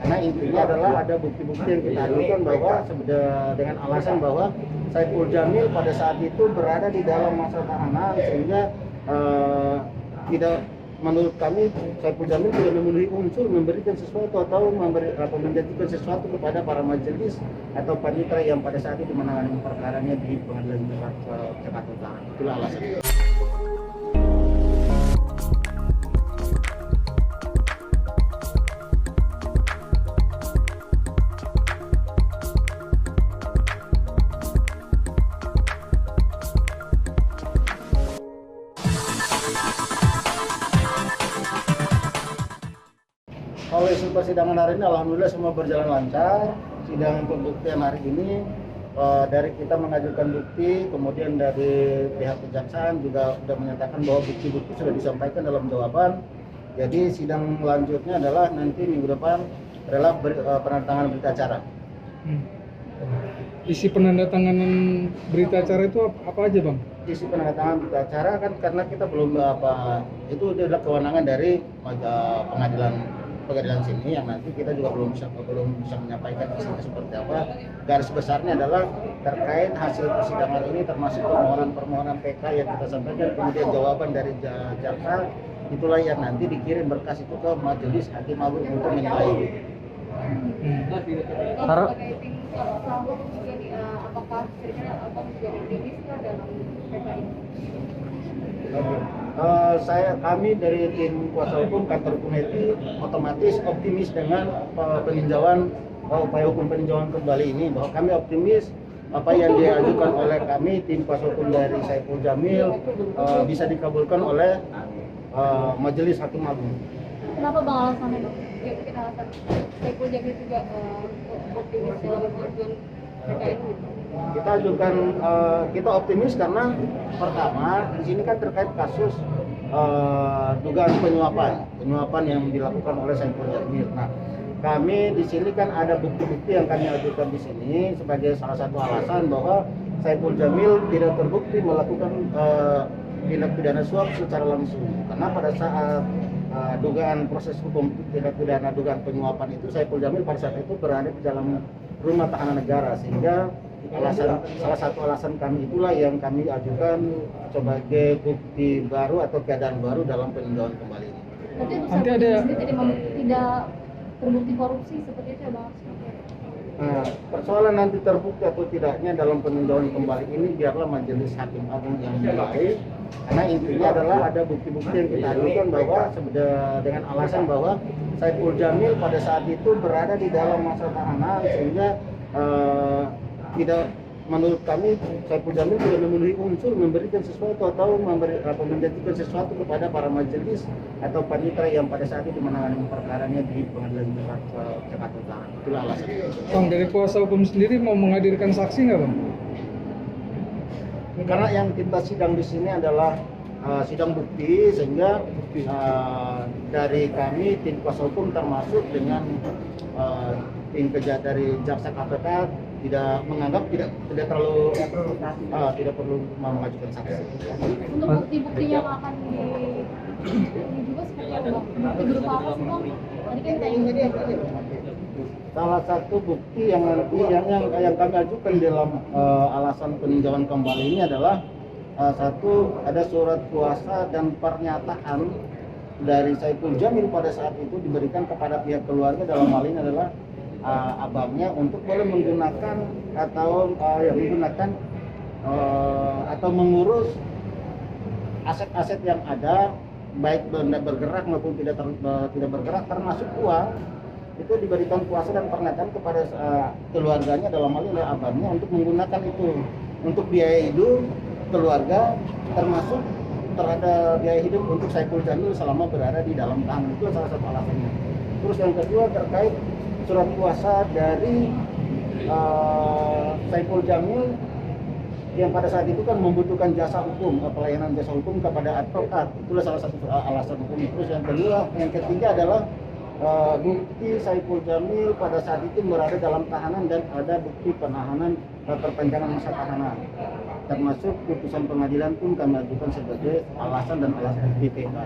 Karena intinya adalah ada bukti-bukti yang kita ajukan bahwa dengan alasan bahwa Saiful Jamil pada saat itu berada di dalam masa tahanan sehingga tidak, menurut kami Saiful Jamil tidak memenuhi unsur memberikan sesuatu atau menjanjikan sesuatu kepada para majelis atau panitera yang pada saat itu menangani perkaranya di Pengadilan Jakarta Utara. Itulah alasannya. Kalau isu persidangan hari ini alhamdulillah semua berjalan lancar. Sidang pembuktian hari ini dari kita mengajukan bukti, kemudian dari pihak kejaksaan juga sudah menyatakan bahwa bukti-bukti sudah disampaikan dalam jawaban. Jadi sidang lanjutnya adalah nanti minggu depan adalah penandatanganan berita acara. Isi penandatanganan berita acara itu apa aja, Bang? Isi penandatanganan berita acara kan karena kita belum itu adalah kewenangan dari pengadilan sini yang nanti kita juga belum bisa menyampaikan isinya seperti apa. Garis besarnya adalah terkait hasil persidangan ini termasuk permohonan PK yang kita sampaikan, kemudian jawaban dari jaksa, itulah yang nanti dikirim berkas itu ke majelis hakim agung untuk menilai. Apakah menjadi optimis dalam PK ini? Kami dari tim kuasa hukum kantor hukum HETI otomatis optimis dengan peninjauan upaya hukum peninjauan kembali ini, bahwa kami optimis apa yang diajukan oleh kami tim kuasa hukum dari Saiful Jamil bisa dikabulkan oleh majelis hakim agung. Kenapa Bang alasannya, Bang? Ya mungkin alasan Saiful Jamil juga optimis dalam mengajukan PK ini. Kita ajukan, kita optimis karena pertama di sini kan terkait kasus dugaan penyuapan yang dilakukan oleh Saiful Jamil. Nah, kami di sini kan ada bukti-bukti yang kami ajukan di sini sebagai salah satu alasan bahwa Saiful Jamil tidak terbukti melakukan tindak pidana suap secara langsung. Karena pada saat dugaan proses hukum tindak pidana dugaan penyuapan itu Saiful Jamil pada saat itu berada di dalam rumah tahanan negara, sehingga salah satu alasan kami itulah yang kami ajukan sebagai bukti baru atau keadaan baru dalam peninjauan kembali ini. Nanti ada tidak terbukti korupsi seperti itu ya, Bang? Nah, persoalan nanti terbukti atau tidaknya dalam peninjauan kembali ini biarlah majelis hakim agung yang menilai, karena intinya adalah ada bukti-bukti yang kita ajukan bahwa dengan alasan bahwa Saiful Jamil pada saat itu berada di dalam masa tahanan sehingga tidak, menurut kami Saiful Jamil tidak memenuhi unsur memberikan sesuatu atau menjanjikan sesuatu kepada para majelis atau panitera yang pada saat itu menangani perkaranya di Pengadilan Jakarta Utara. Itulah alasannya. Bang, dari kuasa hukum sendiri mau menghadirkan saksi nggak, Bang? Karena yang kita sidang di sini adalah sidang bukti, sehingga dari kami tim kuasa hukum termasuk dengan tim kerja dari jaksa KPK tidak menganggap tidak perlu mengajukan saksi. Untuk bukti-bukti yang akan ini juga seperti apa, Bang? Bukti berupa apa sih, Bang? Tadi kan kita Salah satu bukti yang kami ajukan dalam alasan peninjauan kembali ini adalah satu, ada surat kuasa dan pernyataan dari Saiful Jamil pada saat itu diberikan kepada pihak keluarga, dalam hal ini adalah abangnya, untuk boleh menggunakan atau mengurus aset-aset yang ada, baik benda bergerak maupun tidak bergerak, termasuk uang. Itu diberikan kuasa dan pernyataan kepada keluarganya, dalam hal ini abangnya, untuk menggunakan itu untuk biaya hidup keluarga, termasuk terhadap biaya hidup untuk Saiful Jamil selama berada di dalam tahanan. Itu salah satu alasannya. Terus yang kedua terkait surat kuasa dari Saiful Jamil yang pada saat itu kan membutuhkan jasa hukum, pelayanan jasa hukum kepada advokat. Itulah salah satu alasan hukum. Terus yang ketiga adalah bukti Saiful Jamil pada saat itu berada dalam tahanan dan ada bukti penahanan perpanjangan masa tahanan, termasuk putusan pengadilan pun kami ajukan sebagai alasan dan alas bukti PK.